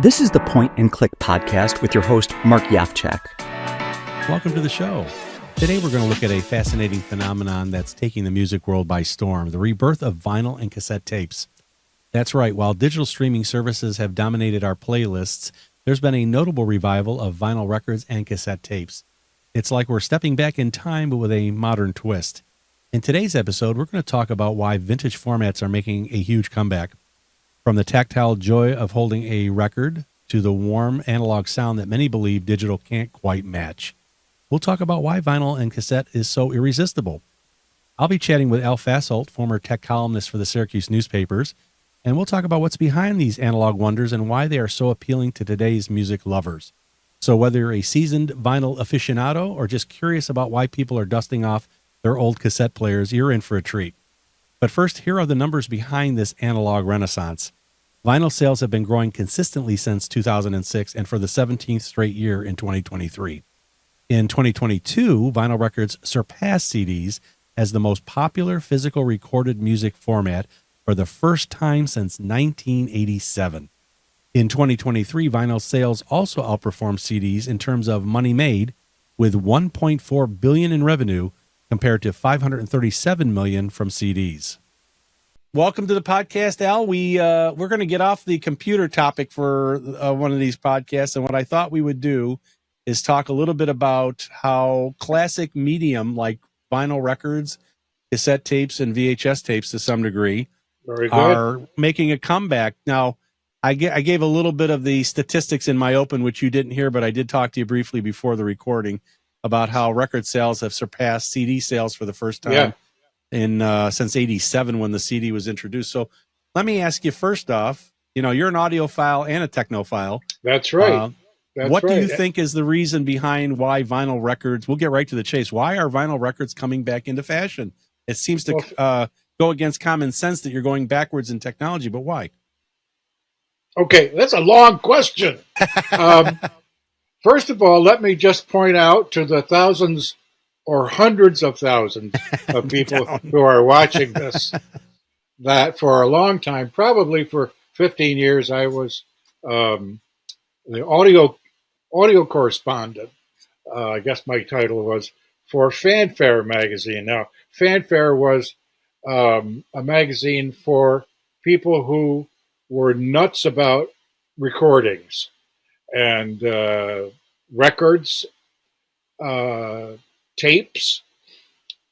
This is the Point and Click podcast with your host, Mark Yafchak. Welcome to the show. Today we're going to look at a fascinating phenomenon that's taking the music world by storm, the rebirth of vinyl and cassette tapes. That's right, while digital streaming services have dominated our playlists, there's been a notable revival of vinyl records and cassette tapes. It's like we're stepping back in time, but with a modern twist. In today's episode, we're going to talk about why vintage formats are making a huge comeback. From the tactile joy of holding a record to the warm analog sound that many believe digital can't quite match. We'll talk about why vinyl and cassette is so irresistible. I'll be chatting with Al Fasoldt, former tech columnist for the Syracuse newspapers, and we'll talk about what's behind these analog wonders and why they are so appealing to today's music lovers. So whether you're a seasoned vinyl aficionado or just curious about why people are dusting off their old cassette players, you're in for a treat. But first, here are the numbers behind this analog renaissance. Vinyl sales have been growing consistently since 2006 and for the 17th straight year in 2023. In 2022, vinyl records surpassed CDs as the most popular physical recorded music format for the first time since 1987. In 2023, vinyl sales also outperformed CDs in terms of money made, with $1.4 billion in revenue compared to $537 million from CDs. Welcome to the podcast, Al. We're going to get off the computer topic for one of these podcasts, and what I thought we would do is talk a little bit about how classic medium like vinyl records, cassette tapes, and VHS tapes to some degree are making a comeback. Now, I gave a little bit of the statistics in my open, which you didn't hear, but I did talk to you briefly before the recording about how record sales have surpassed CD sales for the first time since 87 when the CD was introduced. So let me ask you first off, you're an audiophile and a technophile. That's right. What do you think is the reason behind why vinyl records, we'll get right to the chase, why are vinyl records coming back into fashion? It seems to go against common sense that you're going backwards in technology, but why? Okay, that's a long question. First of all, let me just point out to the thousands or hundreds of thousands of people who are watching this that for a long time, probably for 15 years, I was the audio correspondent. I guess my title was for Fanfare magazine. Now, Fanfare was a magazine for people who were nuts about recordings and records, tapes,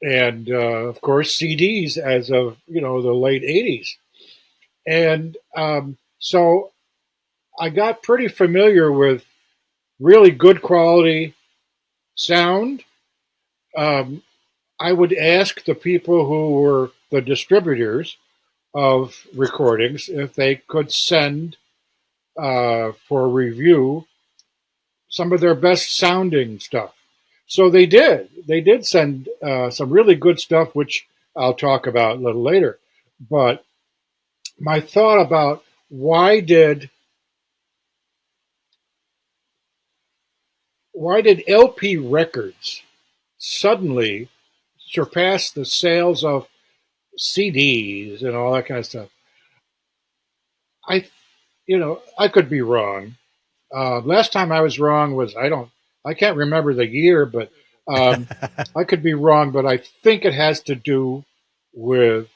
and of course CDs as of the late 80s. And so I got pretty familiar with really good quality sound. I would ask the people who were the distributors of recordings if they could send for review some of their best sounding stuff. So they did. They did send some really good stuff, which I'll talk about a little later. But my thought about why did LP records suddenly surpass the sales of CDs and all that kind of stuff? I could be wrong. Last time I was wrong was I can't remember the year, but I could be wrong. But I think it has to do with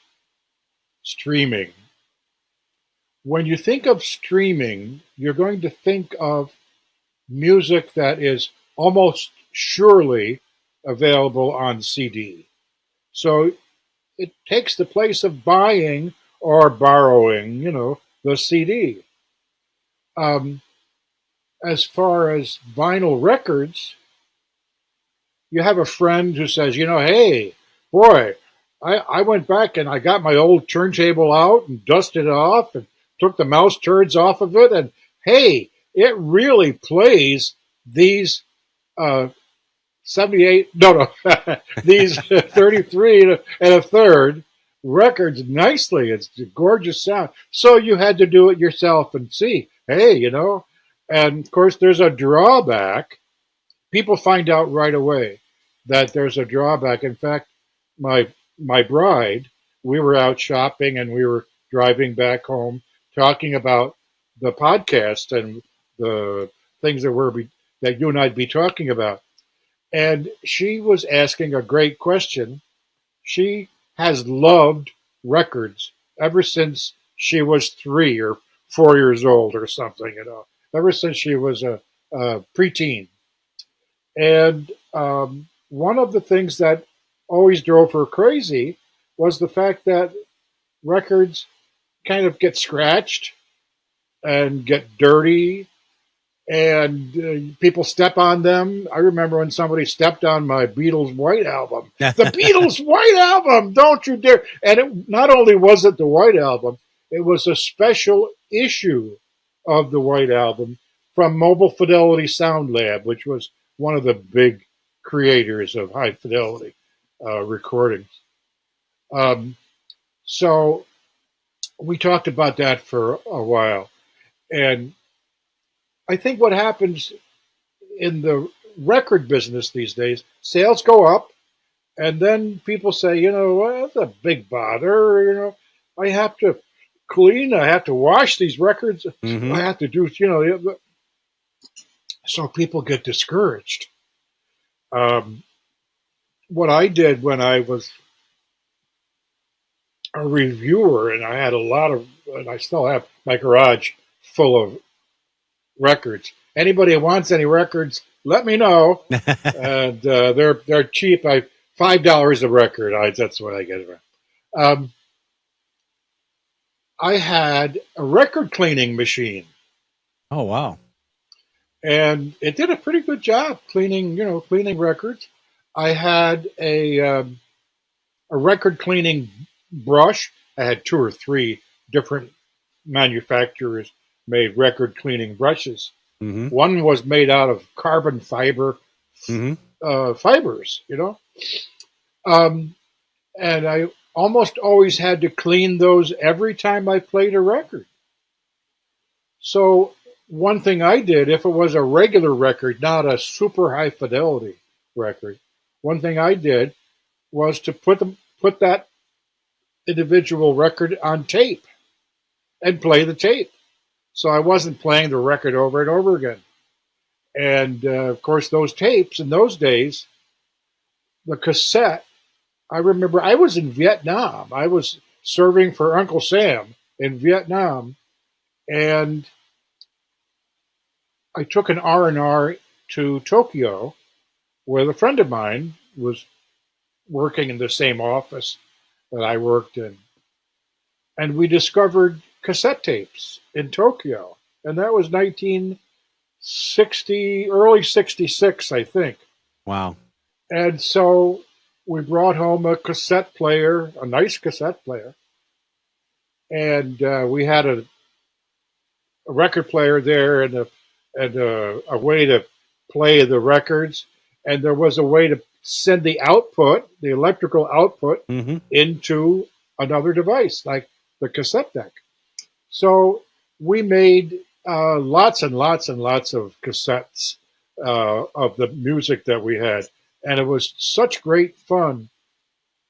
streaming. When you think of streaming, you're going to think of music that is almost surely available on CD. So it takes the place of buying or borrowing, the CD. As far as vinyl records, you have a friend who says, hey, boy, I went back and I got my old turntable out and dusted it off and took the mouse turds off of it. And hey, it really plays these these 33 and a third records nicely. It's a gorgeous sound. So you had to do it yourself and see, hey, and of course there's a drawback. People find out right away that there's a drawback. In fact, my bride, we were out shopping and we were driving back home talking about the podcast and the things that you and I'd be talking about. And she was asking a great question. She has loved records ever since she was 3 or 4 years old or something, ever since she was a preteen. And one of the things that always drove her crazy was the fact that records kind of get scratched and get dirty and people step on them. I remember when somebody stepped on my Beatles White Album. The Beatles White Album, don't you dare. And it, not only was it the White Album, it was a special issue of the White Album from Mobile Fidelity Sound Lab, which was one of the big creators of high fidelity recordings. So we talked about that for a while. And I think what happens in the record business these days, sales go up, and then people say, well, that's a big bother. I have to clean, I have to wash these records, I have to do, so people get discouraged. What I did when I was a reviewer, and I had and I still have my garage full of records. Anybody who wants any records, let me know. And they're cheap. $5 a record. That's what I get. I had a record cleaning machine. Oh wow! And it did a pretty good job cleaning records. I had a record cleaning brush. I had 2 or 3 different manufacturers made record cleaning brushes. One was made out of carbon fiber fibers, and I almost always had to clean those every time I played a record. So one thing I did, if it was a regular record, not a super high fidelity record, one thing I did was to put that individual record on tape and play the tape. So I wasn't playing the record over and over again. And of course, those tapes in those days, the cassette, I remember I was in Vietnam. I was serving for Uncle Sam in Vietnam. And I took an R&R to Tokyo, where a friend of mine was working in the same office that I worked in. And we discovered cassette tapes in Tokyo. And that was 1960, early 66, I think. Wow. And so we brought home a cassette player, a nice cassette player. And we had a record player there and a way to play the records. And there was a way to send the output, the electrical output, into another device, like the cassette deck. So we made lots and lots and lots of cassettes of the music that we had. And it was such great fun.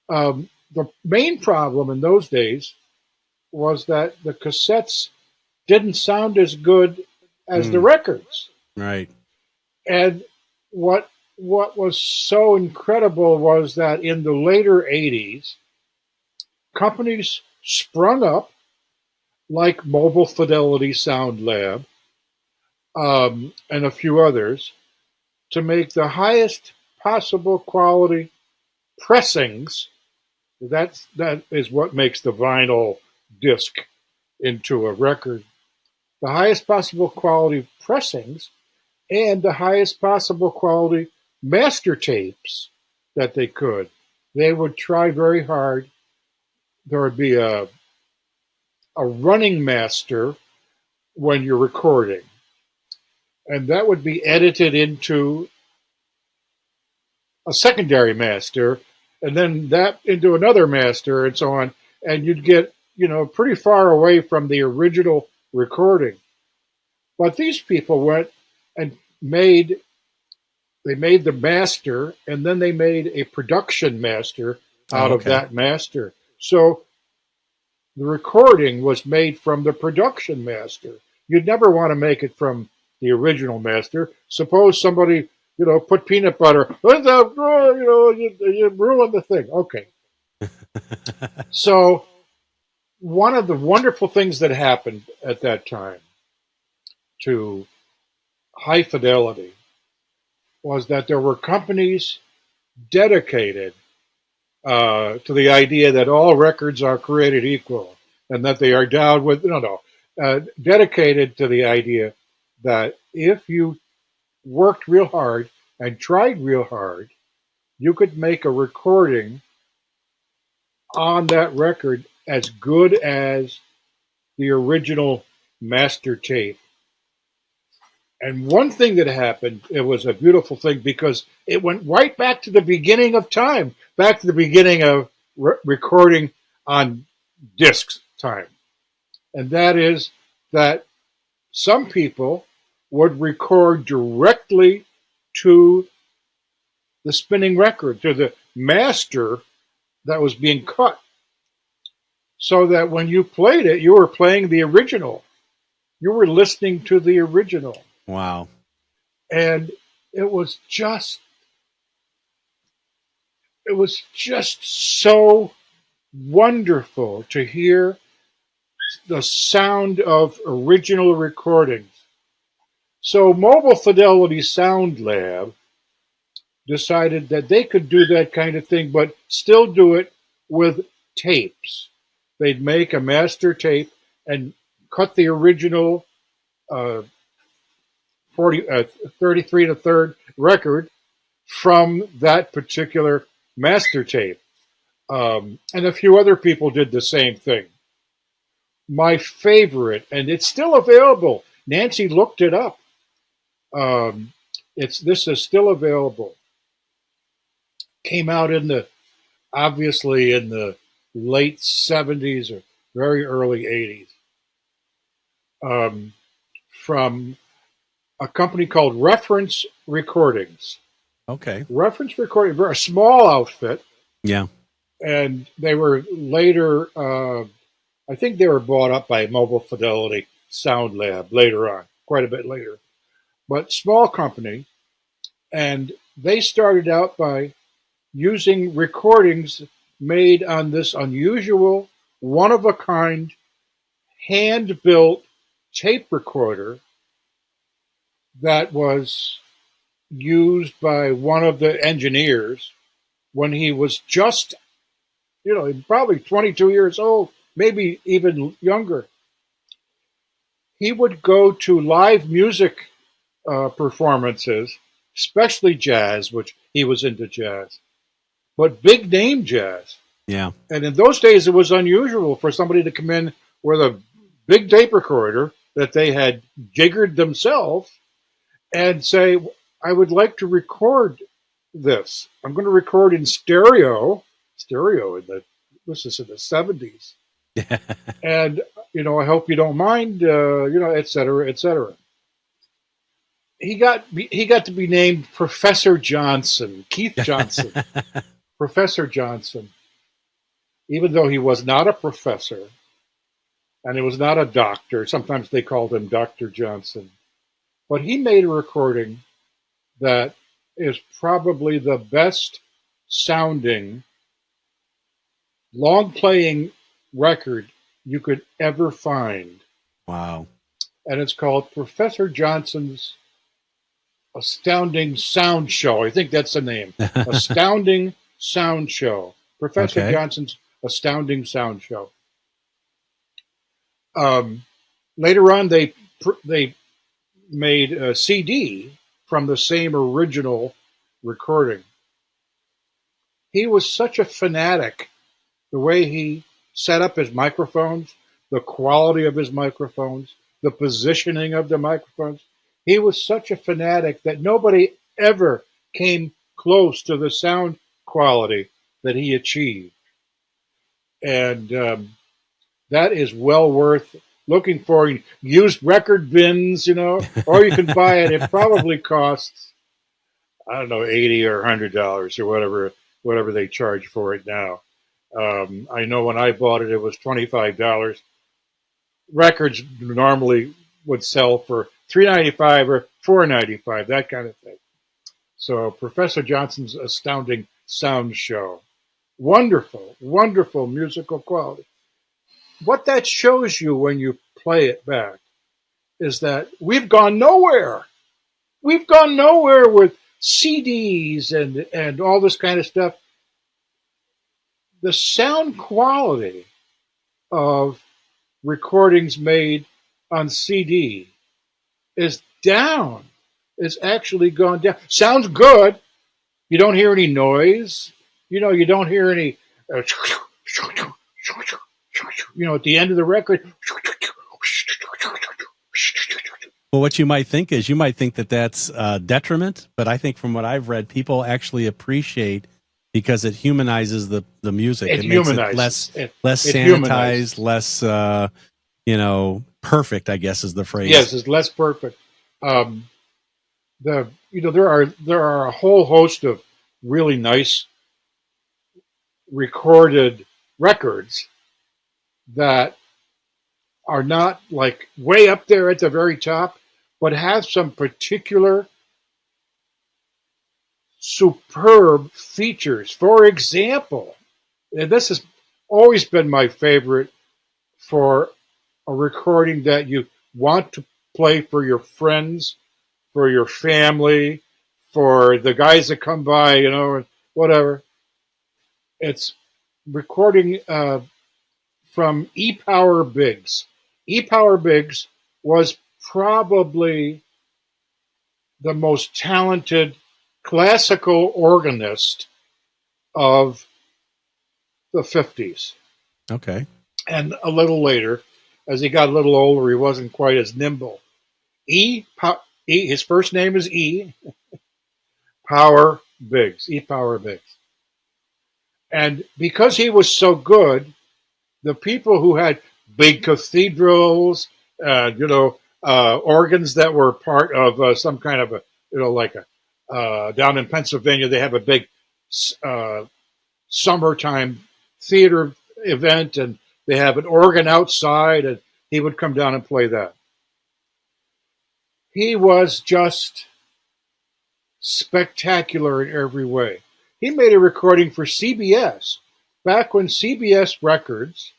The main problem in those days was that the cassettes didn't sound as good as the records. Right. And what was so incredible was that in the later 80s, companies sprung up like Mobile Fidelity Sound Lab and a few others to make the highest possible quality pressings. That is what makes the vinyl disc into a record. The highest possible quality pressings and the highest possible quality master tapes that they could. They would try very hard. There would be a running master when you're recording, and that would be edited into a secondary master, and then that into another master, and so on. And you'd get, pretty far away from the original recording. But these people went and made the master, and then they made a production master out of that master. So the recording was made from the production master, you'd never want to make it from the original master. Suppose somebody, put peanut butter, you ruin the thing. Okay. So one of the wonderful things that happened at that time to high fidelity was that there were companies dedicated to the idea that all records are created equal and that they are endowed with, dedicated to the idea that if you worked real hard and tried real hard, you could make a recording on that record as good as the original master tape. And one thing that happened, it was a beautiful thing because it went right back to the beginning of time, back to the beginning of recording on discs time. And that is that some people would record directly to the spinning record, to the master that was being cut. So that when you played it, you were playing the original. You were listening to the original. Wow. And it was just so wonderful to hear the sound of original recordings. So Mobile Fidelity Sound Lab decided that they could do that kind of thing, but still do it with tapes. They'd make a master tape and cut the original 33 to third record from that particular master tape. And a few other people did the same thing. My favorite, and it's still available. Nancy looked it up. This is still available. Came out obviously in the late 70s or very early 80s. From a company called Reference Recordings. Okay. Reference Recording, a small outfit. Yeah. And they were later, I think they were bought up by Mobile Fidelity Sound Lab later on, quite a bit later. But small company. And they started out by using recordings made on this unusual, one-of-a-kind, hand-built tape recorder that was used by one of the engineers when he was just, probably 22 years old, maybe even younger. He would go to live music performances, especially jazz, which he was into jazz, but big name jazz. Yeah. And in those days, it was unusual for somebody to come in with a big tape recorder that they had jiggered themselves and say, I would like to record this. I'm going to record in stereo this is in the 70s. And, I hope you don't mind, et cetera, et cetera. He got to be named Professor Johnson, Keith Johnson, Professor Johnson, even though he was not a professor and he was not a doctor. Sometimes they called him Dr. Johnson. But he made a recording that is probably the best sounding, long playing record you could ever find. Wow. And it's called Professor Johnson's Astounding Sound Show. I think that's the name. Astounding Sound Show. Professor Johnson's Astounding Sound Show. Later on, they made a CD from the same original recording. He was such a fanatic, the way he set up his microphones, the quality of his microphones, the positioning of the microphones. He was such a fanatic that nobody ever came close to the sound quality that he achieved. And that is well worth looking for. Used record bins, or you can buy it. It probably costs, I don't know, $80 or $100 or whatever they charge for it now. I know when I bought it, it was $25. Records normally would sell for $3.95 or $4.95, that kind of thing. So Professor Johnson's Astounding Sound Show. Wonderful, wonderful musical quality. What that shows you when you play it back is that we've gone nowhere. We've gone nowhere with CDs and all this kind of stuff. The sound quality of recordings made on CD is down. It's actually gone down. Sounds good. You don't hear any noise. You don't hear any, at the end of the record. Well, what you might think that that's a detriment, but I think from what I've read, people actually appreciate because it humanizes the music. It makes humanizes. it less sanitized, less perfect, I guess is the phrase. Yes, it's less perfect. There are a whole host of really nice recorded records that are not like way up there at the very top, but have some particular superb features. For example, and this has always been my favorite for a recording that you want to play for your friends, for your family, for the guys that come by, and whatever. It's recording from E. Power Biggs. E. Power Biggs was probably the most talented classical organist of the 50s. Okay. And a little later, as he got a little older, he wasn't quite as nimble. His first name is E. Power Biggs. E. Power Biggs. And because he was so good, the people who had big cathedrals, organs that were part of some kind of down in Pennsylvania, they have a big summertime theater event, and they have an organ outside, and he would come down and play that. He was just spectacular in every way. He made a recording for CBS back when CBS Records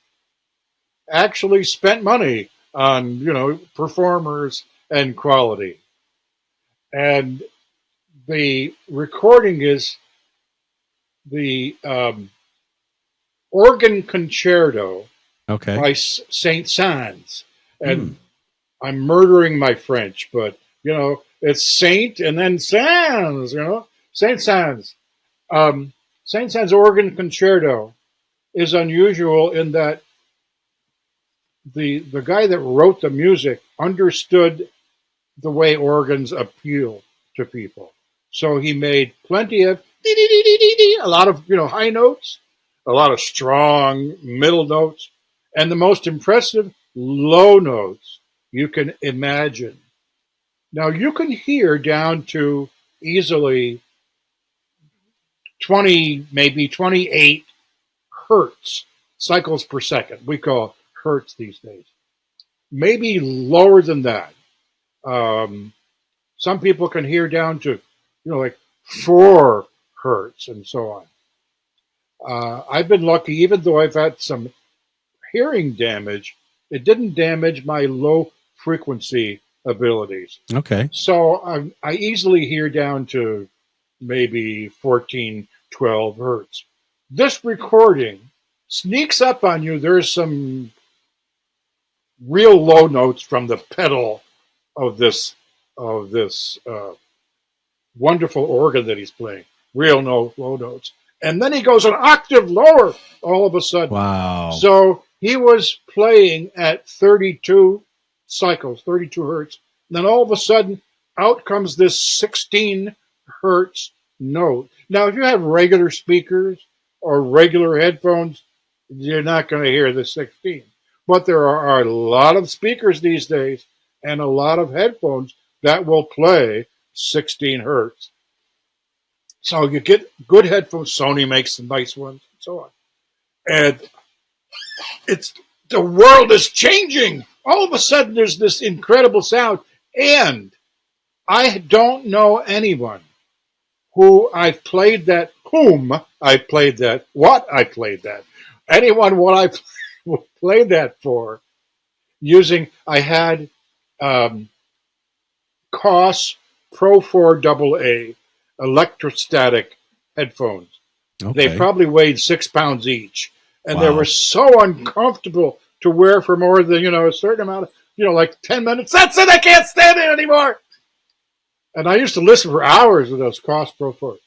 actually spent money on, performers and quality. And the recording is the organ concerto by Saint Saëns. And I'm murdering my French, but, it's Saint and then Saëns, Saint Saëns. Saint Saëns organ concerto is unusual in that the guy that wrote the music understood the way organs appeal to people. So he made plenty of a lot of high notes, a lot of strong middle notes, and the most impressive low notes you can imagine. Now you can hear down to easily 20, maybe 28 hertz cycles per second. We call hertz these days. Maybe lower than that. Some people can hear down to, like 4 hertz and so on. I've been lucky, even though I've had some hearing damage, it didn't damage my low frequency abilities. Okay. So I easily hear down to maybe 14, 12 hertz. This recording sneaks up on you. There's some real low notes from the pedal of this wonderful organ that he's playing. Real low notes. And then he goes an octave lower all of a sudden. Wow. So he was playing at 32 cycles, 32 hertz. And then all of a sudden, out comes this 16 hertz note. Now, if you have regular speakers or regular headphones, you're not going to hear the 16. But there are a lot of speakers these days and a lot of headphones that will play 16 hertz. So you get good headphones. Sony makes some nice ones and so on. And the world is changing. All of a sudden, there's this incredible sound. And I don't know anyone whom I played that, what I played that for, I had Koss Pro 4 AA electrostatic headphones. Okay. They probably weighed 6 pounds each. And Wow. they were so uncomfortable to wear for more than, a certain amount of, like 10 minutes. That's it. I can't stand it anymore. And I used to listen for hours with those Koss Pro 4s.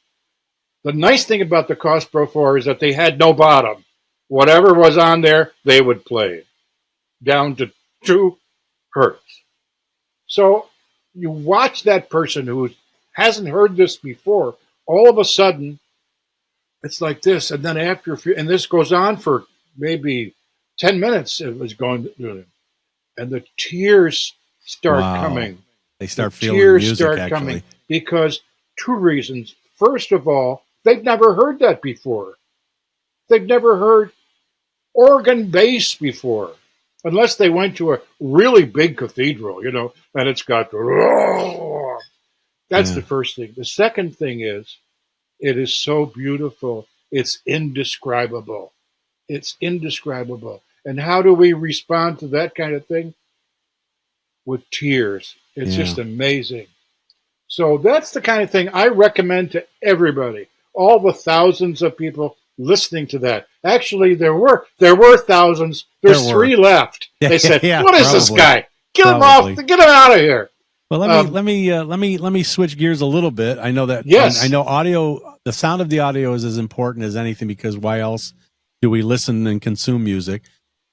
The nice thing about the Koss Pro 4 is that they had no bottom. Whatever was on there, they would play down to 2 hertz. So you watch that person who hasn't heard this before, all of a sudden, it's like this. And then after a few, and this goes on for maybe 10 minutes, it was going to, and the tears start coming. They start feeling the music, start actually. coming because 2 reasons. First of all, they've never heard that before. They've never heard organ bass before, unless they went to a really big cathedral, and it's got the. That's the first thing. The second thing is, it is so beautiful. It's indescribable. It's indescribable. And how do we respond to that kind of thing? With tears. It's just amazing. So that's the kind of thing I recommend to everybody. All the thousands of people listening to that. Actually, there were thousands. There's 3 left. They said, "What is this guy? Get him off! Get him out of here!" Well, let me switch gears a little bit. I know that. Yes. I know audio. The sound of the audio is as important as anything, because why else do we listen and consume music?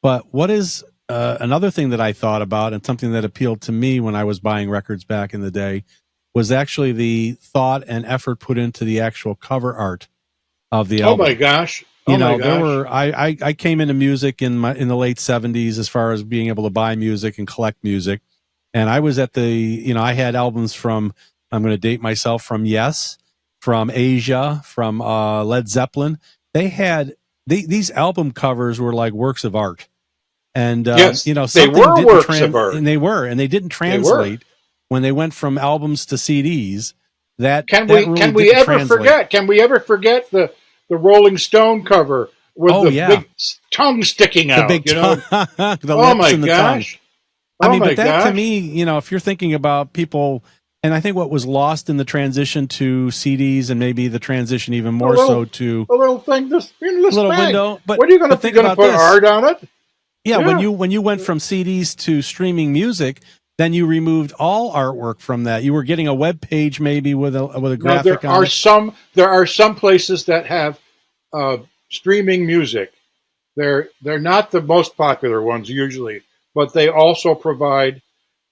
But what is another thing that I thought about, and something that appealed to me when I was buying records back in the day, was actually the thought and effort put into the actual cover art of the album. Oh my gosh! There were I came into music in the late 70s as far as being able to buy music and collect music, and I was at the I had albums from, I'm going to date myself, from Yes, from Asia, from Led Zeppelin. They had these album covers were like works of art. And yes, they were works of art, and they didn't translate when they went from albums to CDs. Can we ever forget the Rolling Stone cover with big tongue sticking out? The lips and the gosh! Tongue. To me, if you're thinking about people, and I think what was lost in the transition to CDs, and maybe the transition even more so to a little thing, this little bag. Window. But what are you going to think about? Put art on it? Yeah, when you went from CDs to streaming music, then you removed all artwork from that. You were getting a web page maybe with a graphic on it. There are some places that have streaming music. They're not the most popular ones usually, but they also provide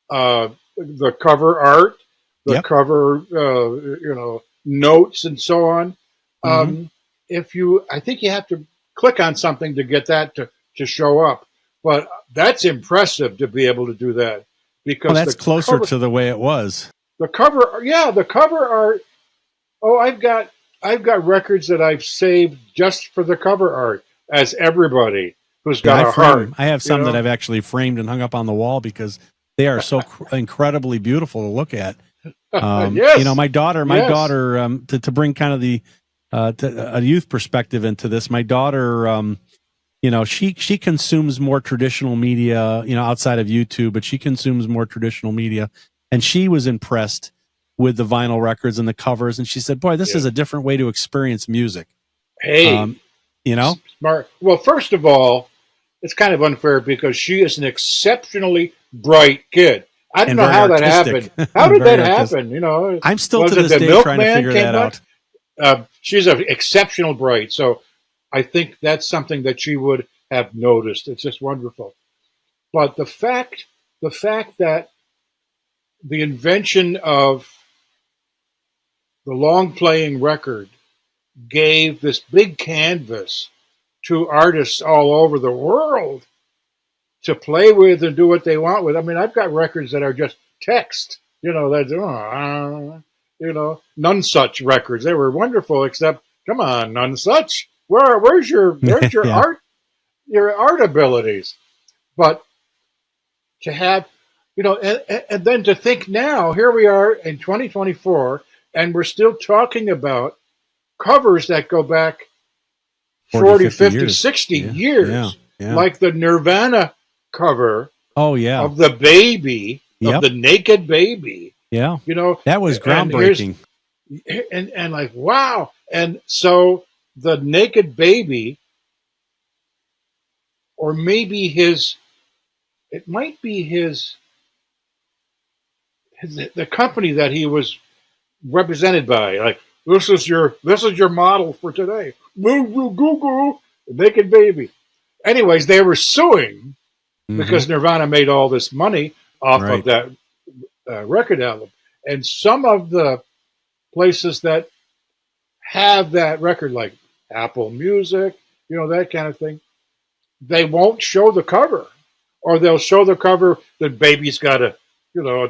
the cover art, the cover notes and so on. I think you have to click on something to get that to show up. But that's impressive to be able to do that, because that's closer to the way it was. The cover art. Oh, I've got records that I've saved just for the cover art, as everybody who's got a heart. I have some that I've actually framed and hung up on the wall because they are so incredibly beautiful to look at. Yes. My daughter, to bring kind of the a youth perspective into this. My daughter. She consumes more traditional media, outside of YouTube, but she consumes more traditional media. And she was impressed with the vinyl records and the covers. And she said, boy, this is a different way to experience music. Hey, smart. Well, first of all, it's kind of unfair because she is an exceptionally bright kid. I don't know how that happened. How did that happen? I'm still to this day trying to figure that out. She's an exceptional bright. So I think that's something that she would have noticed. It's just wonderful. But the fact that the invention of the long-playing record gave this big canvas to artists all over the world to play with and do what they want with. I mean, I've got records that are just text, that's, none such records. They were wonderful, except, come on, none such. Where's your art abilities? But to have, and then to think now, here we are in 2024, and we're still talking about covers that go back 40, 50, years. 60 years, Yeah. like the Nirvana cover of the baby, of the naked baby. Yeah. That was groundbreaking. And like, wow. And so the naked baby, or maybe it might be the company that he was represented by, like, this is your model for today. Google naked baby. Anyways, they were suing because Nirvana made all this money off of that record album, and some of the places that have that record, like Apple Music, that kind of thing, they won't show the cover, or they'll show the cover the baby's got a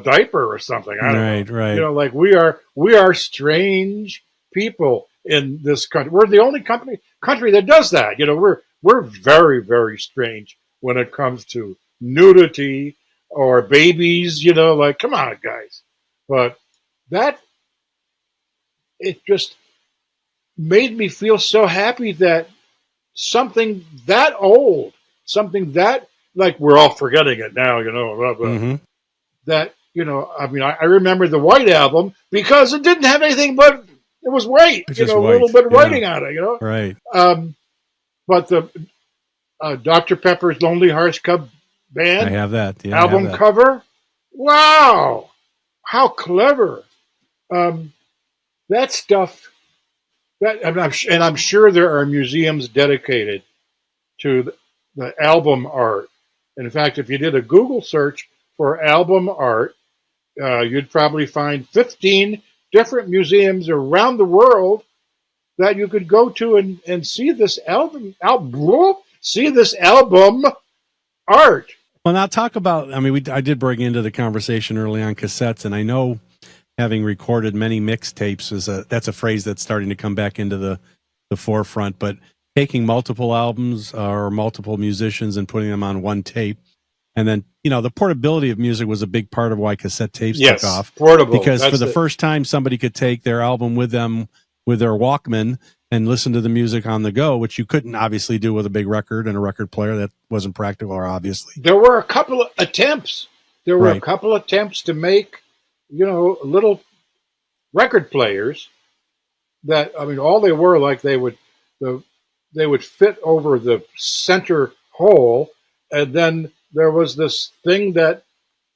diaper or something. I don't know. Right. Like we are strange people in this country. We're the only country that does that. We're very, very strange when it comes to nudity or babies. Like, come on, guys. But it just made me feel so happy that something that old, something that, like, we're all forgetting it now, blah, blah, that, I remember the White Album because it didn't have anything but, it was white, a little bit of writing on it, Right. But the Dr. Pepper's Lonely Hearts Club Band, I have that. Yeah, album cover, wow, how clever. That stuff, and I'm sure there are museums dedicated to the album art. And in fact, if you did a Google search for album art, you'd probably find 15 different museums around the world that you could go to and see this album art. Well, now talk about, I did bring into the conversation early on cassettes, and I know, having recorded many mixtapes, that's a phrase that's starting to come back into the forefront, but taking multiple albums or multiple musicians and putting them on one tape. And then, the portability of music was a big part of why cassette tapes took off. Portable. Because for the first time, somebody could take their album with them with their Walkman and listen to the music on the go, which you couldn't obviously do with a big record and a record player. That wasn't practical, obviously. There were a couple of attempts. To make, little record players that, all they were, like, they would fit over the center hole, and then there was this thing that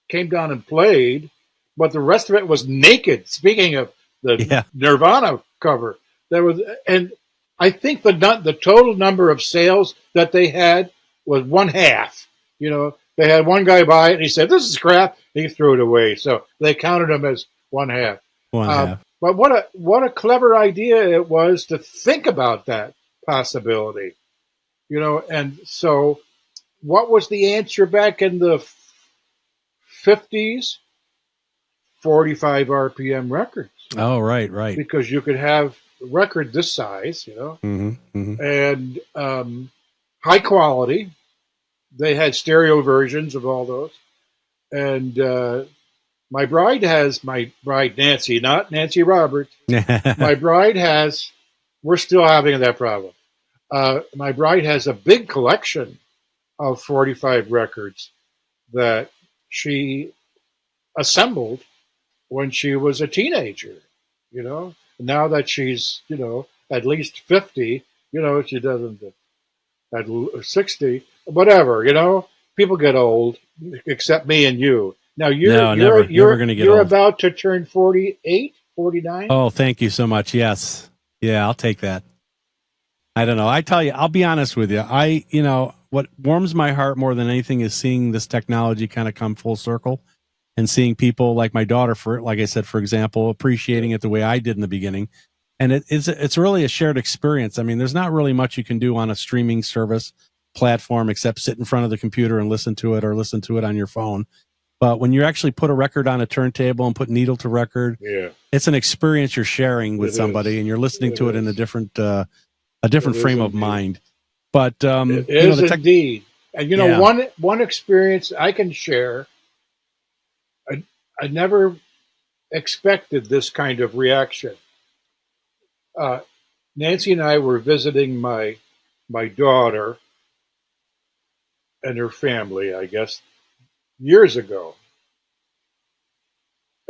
came down and played, but the rest of it was naked. Speaking of the Nirvana cover, and I think the total number of sales that they had was one half. They had one guy buy it and he said, "This is crap." He threw it away. So they counted them as one half. But what a clever idea it was to think about that possibility. And so what was the answer back in the 50s? 45 RPM records. Oh, right. Because you could have a record this size, and high quality. They had stereo versions of all those. And my bride Nancy, not Nancy Roberts. My bride we're still having that problem. My bride has a big collection of 45 records that she assembled when she was a teenager, Now that she's, at least 50, she doesn't at 60, whatever, people get old, except me and you. Now you're never going to get old. You're about to turn 48, 49. Oh, thank you so much. Yes. Yeah, I'll take that. I don't know. I tell you, I'll be honest with you. What warms my heart more than anything is seeing this technology kind of come full circle and seeing people like my daughter, like I said, for example, appreciating it the way I did in the beginning. And it's really a shared experience. There's not really much you can do on a streaming service platform except sit in front of the computer and listen to it, or listen to it on your phone. But when you actually put a record on a turntable and put needle to record, it's an experience you're sharing with somebody, and you're listening to it in a different frame of mind. But it is indeed. And you know, one experience I can share. I never expected this kind of reaction. Nancy and I were visiting my daughter and her family, I guess, years ago.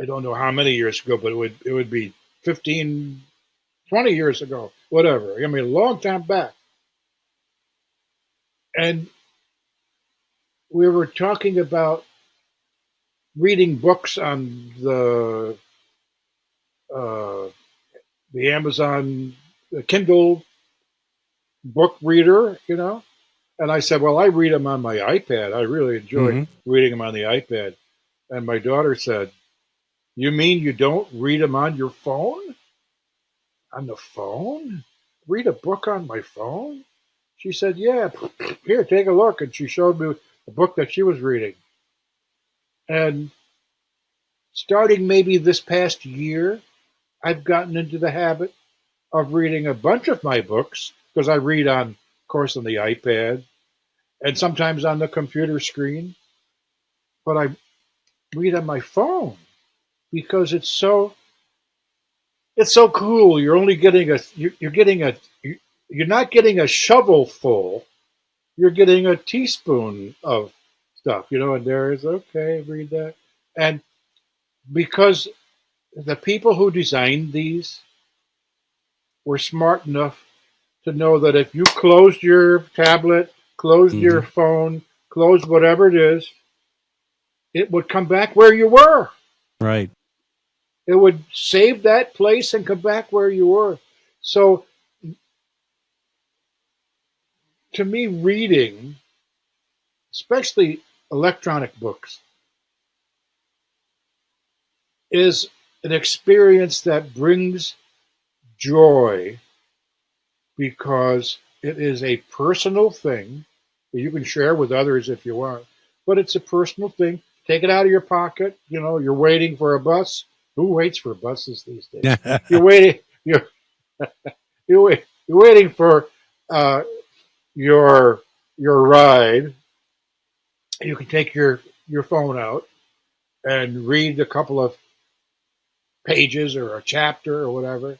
I don't know how many years ago, but it would be 15, 20 years ago, whatever. I mean, a long time back. And we were talking about reading books on the Amazon the Kindle book reader, you know. And I said, well, I read them on my iPad. I really enjoy reading them on the iPad. And my daughter said, you mean you don't read them on your phone? On the phone? Read a book on my phone? She said, yeah, here, take a look. And she showed me a book that she was reading. And starting maybe this past year, I've gotten into the habit of reading a bunch of my books, because I read on, of course, on the iPad and sometimes on the computer screen. But I read on my phone because it's so cool. You're only getting you're not getting a shovel full. You're getting a teaspoon of stuff, you know, and there is, okay, read that. And because the people who designed these were smart enough to know that if you closed your tablet, closed your phone, closed whatever it is, it would come back where you were. Right. It would save that place and come back where you were. So to me, reading, especially electronic books, is an experience that brings joy because it is a personal thing that you can share with others if you want, but it's a personal thing. Take it out of your pocket. You know, you're waiting for a bus. Who waits for buses these days? You're waiting. You're waiting for your ride. You can take your phone out and read a couple of pages or a chapter or whatever.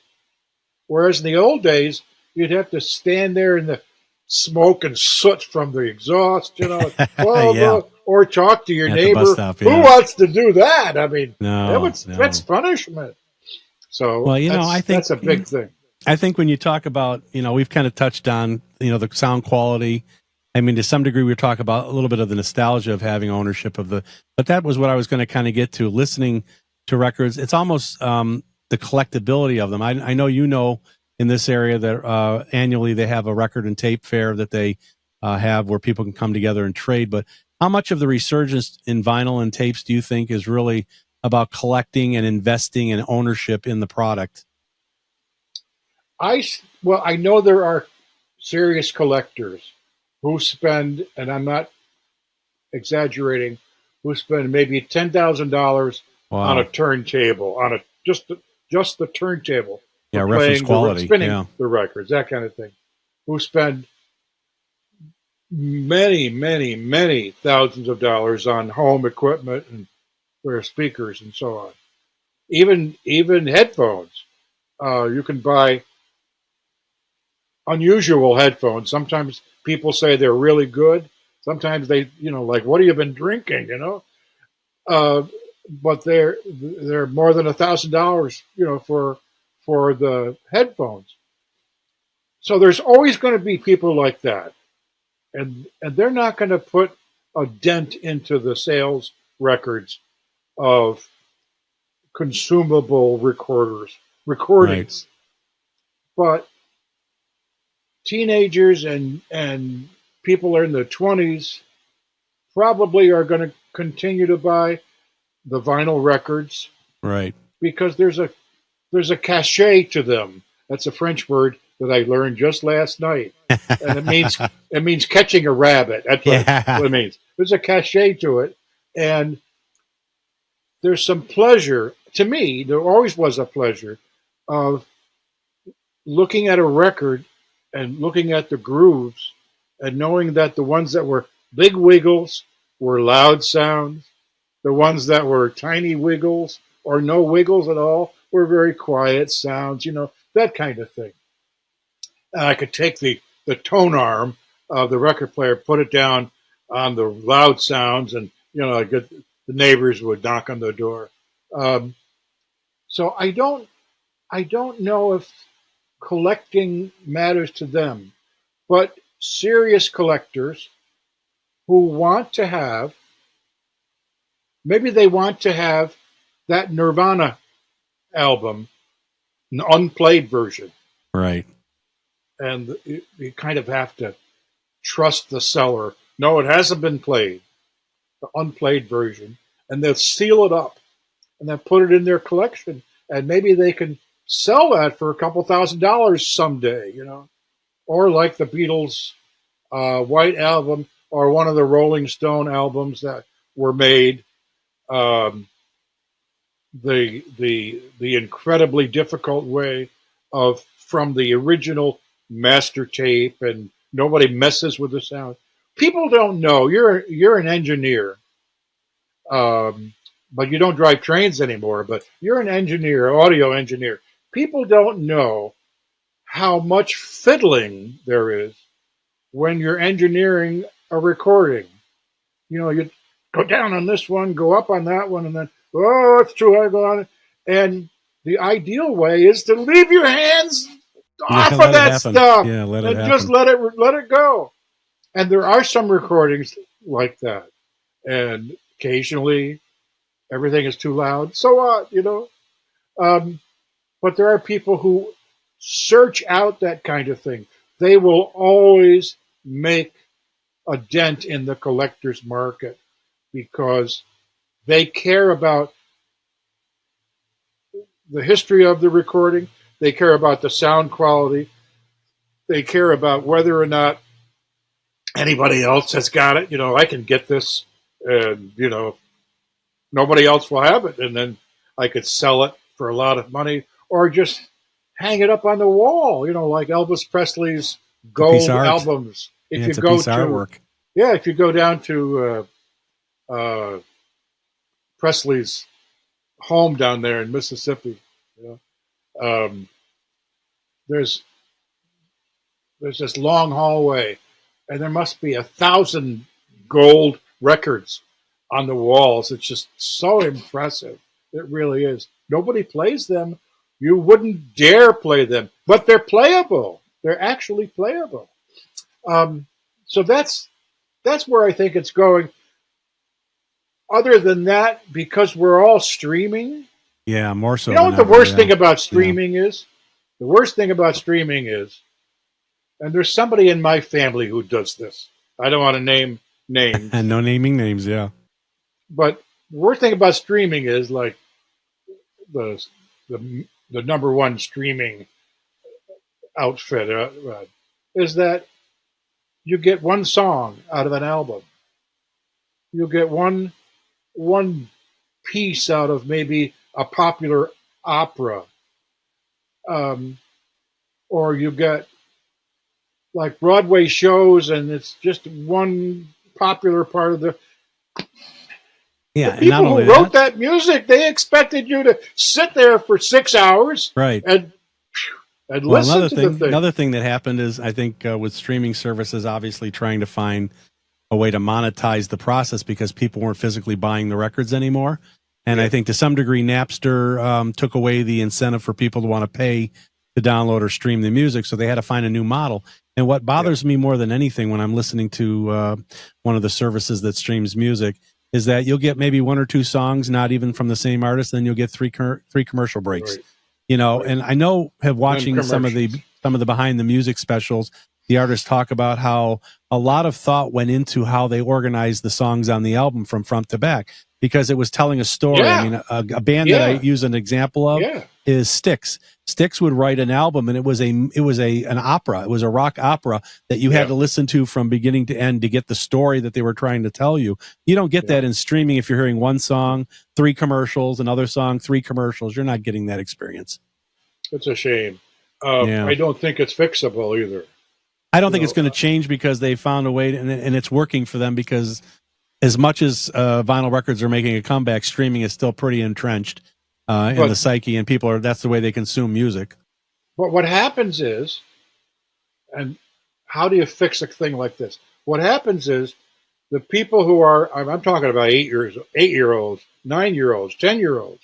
Whereas in the old days, you'd have to stand there in the smoke and soot from the exhaust, you know, or talk to your neighbor. Stop, Who wants to do that? I mean, that's punishment. So, well, you know, I think that's a big thing. I think when you talk about, you know, we've kind of touched on, you know, the sound quality. I mean, to some degree, we were talking about a little bit of the nostalgia of having ownership of but that was what I was going to kind of get to, listening to records. It's almost the collectability of them. I know, you know, in this area that annually they have a record and tape fair that they have where people can come together and trade. But how much of the resurgence in vinyl and tapes do you think is really about collecting and investing in ownership in the product? I know there are serious collectors who spend, and I'm not exaggerating, who spend maybe $10,000 on a turntable, on just the turntable. Yeah, reference quality. Spinning the records, that kind of thing. Who spend many, many, many thousands of dollars on home equipment and for speakers and so on. Even headphones. You can buy unusual headphones. Sometimes people say they're really good. Sometimes they, you know, like, what have you been drinking, you know? But they're more than $1,000, you know, for the headphones. So there's always going to be people like that. And they're not going to put a dent into the sales records of consumable recordings. Right. But teenagers and people in their 20s probably are going to continue to buy the vinyl records. Right. Because there's a cachet to them. That's a French word that I learned just last night. And it means catching a rabbit. That's what it means. There's a cachet to it. And there's some pleasure. To me, there always was a pleasure of looking at a record and looking at the grooves and knowing that the ones that were big wiggles were loud sounds. The ones that were tiny wiggles or no wiggles at all were very quiet sounds, that kind of thing. And I could take the tone arm of the record player, put it down on the loud sounds, and, the neighbors would knock on the door. So I don't know if collecting matters to them, but serious collectors who want to have, maybe they want to have that Nirvana album, an unplayed version. Right. And you kind of have to trust the seller. No, it hasn't been played, the unplayed version. And they'll seal it up and then put it in their collection. And maybe they can sell that for a couple $1,000s someday, Or like the Beatles' White Album or one of the Rolling Stone albums that were made. The incredibly difficult way of from the original master tape, and nobody messes with the sound. People don't know. You're an engineer, but you don't drive trains anymore. But you're an engineer, audio engineer. People don't know how much fiddling there is when you're engineering a recording. You go down on this one, go up on that one, and then, oh, it's too high, go on it. And the ideal way is to leave your hands off of that stuff. Yeah, let it and happen. Just let it go. And there are some recordings like that. And occasionally everything is too loud. So what, but there are people who search out that kind of thing. They will always make a dent in the collector's market because they care about the history of the recording. They care about the sound quality. They care about whether or not anybody else has got it. I can get this and, nobody else will have it. And then I could sell it for a lot of money or just hang it up on the wall, like Elvis Presley's gold albums. If you go to artwork. Yeah, if you go down to Presley's home down there in Mississippi, there's this long hallway, and there must be 1,000 gold records on the walls. It's just so impressive. It really is. Nobody plays them. You wouldn't dare play them, but they're playable. They're actually playable. So that's where I think it's going. Other than that, because we're all streaming. Yeah, more so. You know what the worst thing about streaming is? The worst thing about streaming is, and there's somebody in my family who does this. I don't want to name names. And no naming names, yeah. But the worst thing about streaming is like the number one streaming outfit is that you get one song out of an album. You get one piece out of maybe a popular opera. Or you get like Broadway shows and it's just one popular part of the people who wrote that music, they expected you to sit there for 6 hours, right, and listen to the thing. Another thing that happened is, I think, with streaming services, obviously trying to find a way to monetize the process because people weren't physically buying the records anymore. And I think to some degree, Napster took away the incentive for people to want to pay to download or stream the music. So they had to find a new model. And what bothers me more than anything when I'm listening to one of the services that streams music is that you'll get maybe one or two songs, not even from the same artist, then you'll get three commercial breaks. Right. And I know watching some of the behind the music specials, the artists talk about how a lot of thought went into how they organized the songs on the album from front to back because it was telling a story. Yeah. I mean, a band that I use an example of is Styx. Styx would write an album, and it was an opera. It was a rock opera that you had to listen to from beginning to end to get the story that they were trying to tell you. You don't get that in streaming. If you're hearing one song, 3 commercials, another song, 3 commercials, you're not getting that experience. It's a shame. I don't think it's fixable either. I don't think it's going to change because they found a way and it's working for them, because as much as vinyl records are making a comeback, streaming is still pretty entrenched in the psyche, and that's the way they consume music. But what happens is, and how do you fix a thing like this? What happens is the people who are, I'm talking about 8-year-olds, 9-year-olds, 10-year-olds,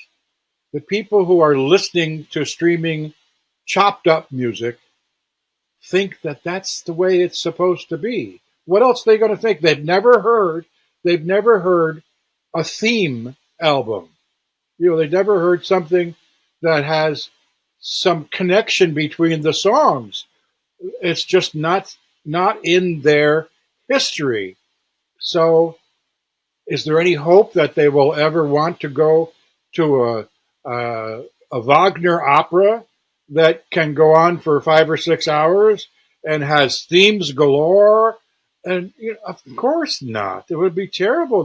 the people who are listening to streaming chopped up music think that that's the way it's supposed to be. What else are they going to think? They've never heard a theme album. They've never heard something that has some connection between the songs. It's just not in their history. So is there any hope that they will ever want to go to a Wagner opera that can go on for 5 or 6 hours and has themes galore? And of course not. It would be terrible.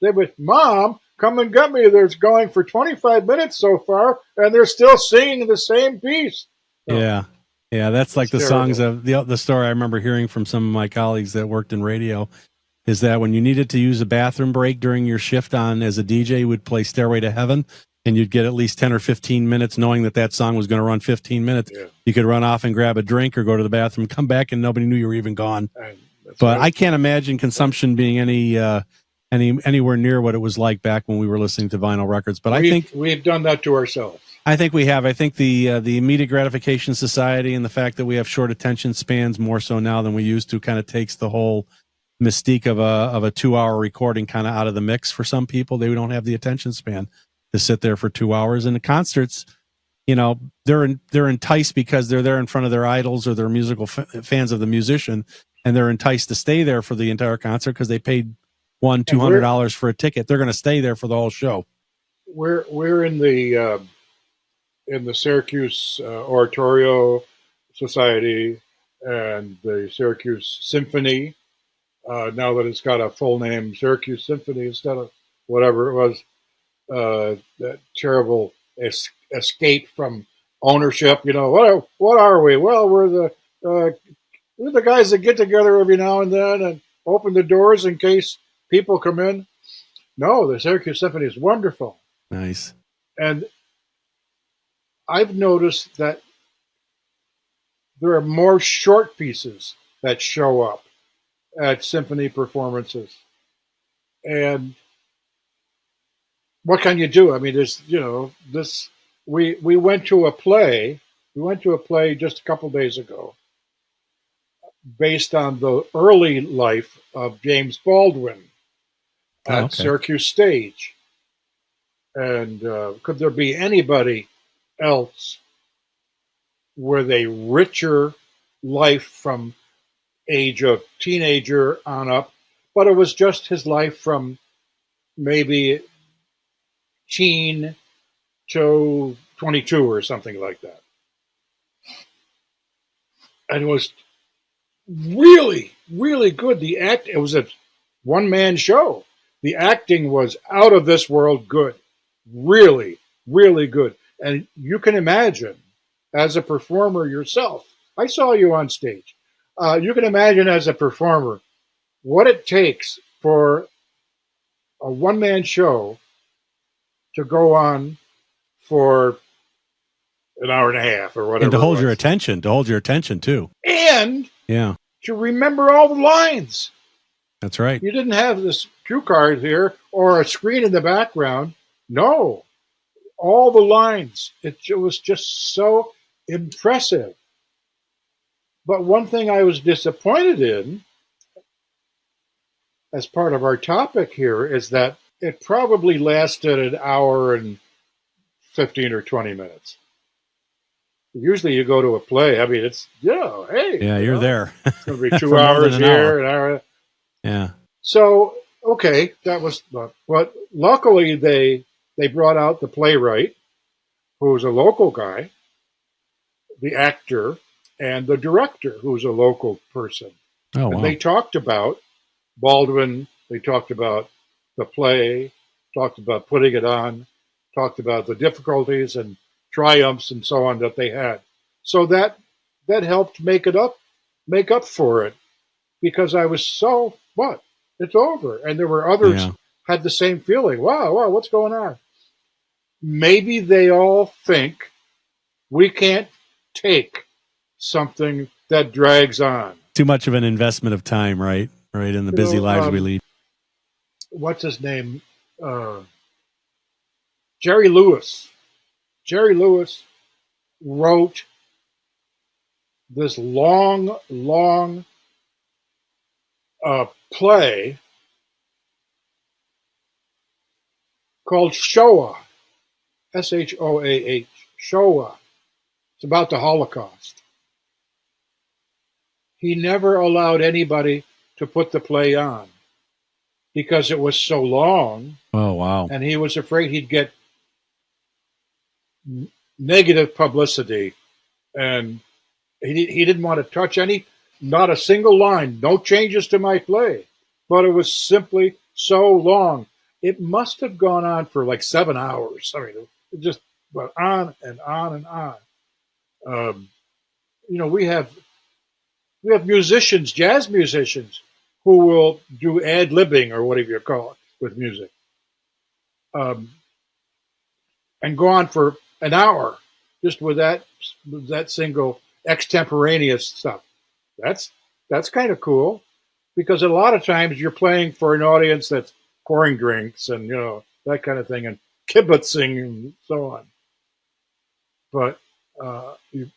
They would, Mom, come and get me. They're going for 25 minutes so far, and they're still singing the same piece. Yeah. Yeah, that's like the terrible songs of the story I remember hearing from some of my colleagues that worked in radio, is that when you needed to use a bathroom break during your shift on as a DJ, you would play Stairway to Heaven, and you'd get at least 10 or 15 minutes knowing that song was going to run 15 minutes. Yeah. You could run off and grab a drink or go to the bathroom, come back, and nobody knew you were even gone. But right. I can't imagine consumption being anywhere near what it was like back when we were listening to vinyl records. But I think we've done that to ourselves. I think we have. I think the immediate gratification society and the fact that we have short attention spans more so now than we used to kind of takes the whole mystique of a 2-hour recording kind of out of the mix for some people. They don't have the attention span to sit there for 2 hours. And the concerts, they're enticed because they're there in front of their idols or their musical fans of the musician, and they're enticed to stay there for the entire concert because they paid $200 for a ticket. They're going to stay there for the whole show. We're in the Syracuse Oratorio Society and the Syracuse Symphony. Now that it's got a full name, Syracuse Symphony, instead of whatever it was, that terrible escape from ownership. What are we? Well, we're the guys that get together every now and then and open the doors in case people come in. No, the Syracuse Symphony is wonderful. Nice. And I've noticed that there are more short pieces that show up at symphony performances. And what can you do? I mean, we went to a play. We went to a play just a couple days ago based on the early life of James Baldwin at Syracuse Stage. And could there be anybody else with a richer life from age of teenager on up? But it was just his life from maybe teen to 22 or something like that. And it was really, really good. It was a one-man show. The acting was out of this world good. Really, really good. And you can imagine, as a performer yourself, I saw you on stage. You can imagine as a performer what it takes for a one-man show to go on for an hour and a half or whatever. And to hold your attention, too. And to remember all the lines. That's right. You didn't have this cue card here or a screen in the background. No. All the lines. It was just so impressive. But one thing I was disappointed in, as part of our topic here, is that it probably lasted an hour and 15 or 20 minutes. Usually you go to a play. I mean, it's, hey. Yeah, you're there. It's going to be 2 hours here, an hour. Yeah. So, okay, that was, but luckily they brought out the playwright, who's a local guy, the actor, and the director, who's a local person. Oh, wow. And they talked about Baldwin, they talked about the play, talked about putting it on, talked about the difficulties and triumphs and so on that they had. So that helped make it up make up for it because I was so, what? It's over. And there were others had the same feeling. Wow, what's going on? Maybe they all think we can't take something that drags on. Too much of an investment of time, right? Right, in the busy lives we lead. What's his name? Jerry Lewis. Jerry Lewis wrote this long play called Shoah, Shoah, Shoah. It's about the Holocaust. He never allowed anybody to put the play on because it was so long. Oh, wow. And he was afraid he'd get negative publicity. And he didn't want to touch not a single line, no changes to my play. But it was simply so long. It must have gone on for like 7 hours. I mean, it just went on and on and on. We have musicians, jazz musicians, who will do ad-libbing or whatever you call it with music, and go on for an hour just with that single extemporaneous stuff. That's kind of cool, because a lot of times you're playing for an audience that's pouring drinks and that kind of thing and kibitzing and so on. But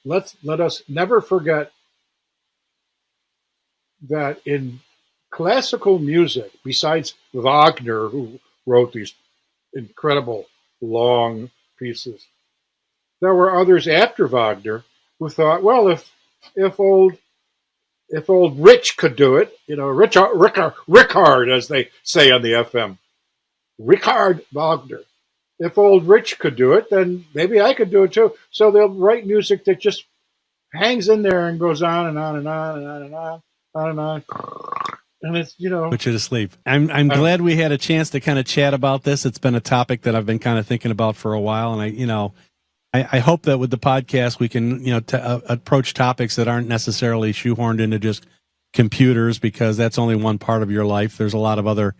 let us never forget that in classical music, besides Wagner, who wrote these incredible long pieces, there were others after Wagner who thought, well, if old Rich could do it, Richard, as they say on the FM, Richard Wagner. If old Rich could do it, then maybe I could do it too. So they'll write music that just hangs in there and goes on and on and on and on and on. And it's, put you to sleep. I'm glad we had a chance to kind of chat about this. It's been a topic that I've been kind of thinking about for a while, and I hope that with the podcast we can approach topics that aren't necessarily shoehorned into just computers, because that's only one part of your life. There's a lot of other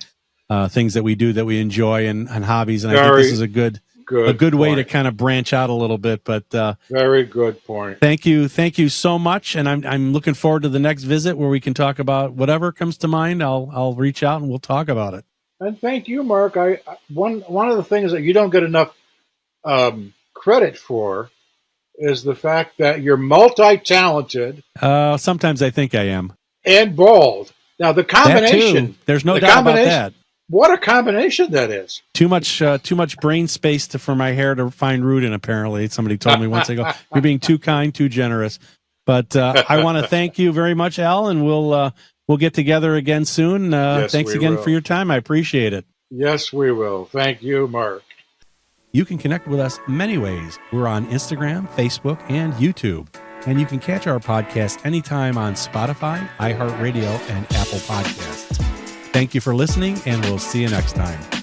things that we do that we enjoy and hobbies, and I think this is a good way to kind of branch out a little bit. But very good point. Thank you so much, and I'm looking forward to the next visit where we can talk about whatever comes to mind. I'll reach out and we'll talk about it. And thank you, Mark. One of the things that you don't get enough credit for is the fact that you're multi-talented. Sometimes I think I am. And bald. Now the combination. That too. There's no doubt about that. What a combination that is. Too much brain space for my hair to find root in, apparently. Somebody told me once ago. You're being too kind, too generous. But I want to thank you very much, Al, and we'll get together again soon. Yes, thanks again for your time. I appreciate it. Yes, we will. Thank you, Mark. You can connect with us many ways. We're on Instagram, Facebook, and YouTube. And you can catch our podcast anytime on Spotify, iHeartRadio, and Apple Podcasts. Thank you for listening, and we'll see you next time.